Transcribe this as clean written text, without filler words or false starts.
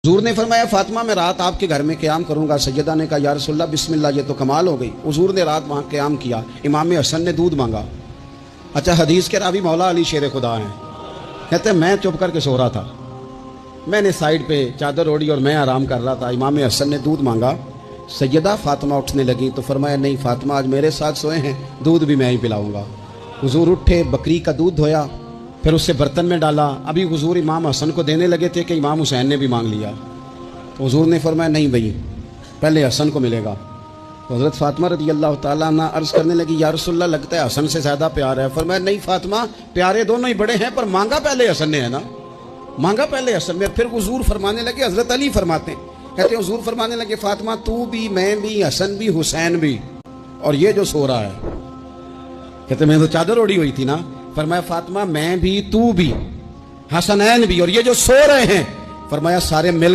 हुजूर ने फरमाया फातिमा मैं रात आपके घर में क़याम करूंगा। सैयदा ने कहा या रसूलल्लाह बिस्मिल्लाह, ये तो कमाल हो गई। हुजूर ने रात वहाँ क़याम किया। इमाम हसन ने दूध मांगा। अच्छा, हदीस के रावी मौला अली शेर खुदा हैं। कहते मैं चुप करके सो रहा था, मैंने साइड पे चादर ओढ़ी और मैं आराम कर रहा था। इमाम हसन ने दूध मांगा। सैयदा फातिमा उठने लगी तो फरमाया नहीं फातिमा आज मेरे साथ सोए हैं, दूध भी मैं ही पिलाऊंगा। हुजूर उठे, बकरी का दूध धोया, फिर उससे बर्तन में डाला। अभी हुजूर इमाम हसन को देने लगे थे कि इमाम हुसैन ने भी मांग लिया। तो हुजूर ने फरमाया नहीं भाई, पहले हसन को मिलेगा। तो हज़रत फातिमा रज़ी अल्लाह ताला अन्हा अर्ज़ करने लगी या रसूलल्लाह लगता है हसन से ज़्यादा प्यार है। फरमाया नहीं फातिमा, प्यारे दोनों ही बड़े हैं पर मांगा पहले हसन ने है ना, मांगा पहले हसन में। फिर हुजूर फरमाने लगे, हज़रत अली फरमाते हैं, कहते हैं हुजूर फरमाने लगे फातिमा तू भी, मैं भी, हसन भी, हुसैन भी, और ये जो सो रहा है। कहते मैं तो चादर ओढ़ी हुई थी ना। फरमाया फातिमा मैं भी, तू भी, हसनैन भी, और ये जो सो रहे हैं। फरमाया सारे मिल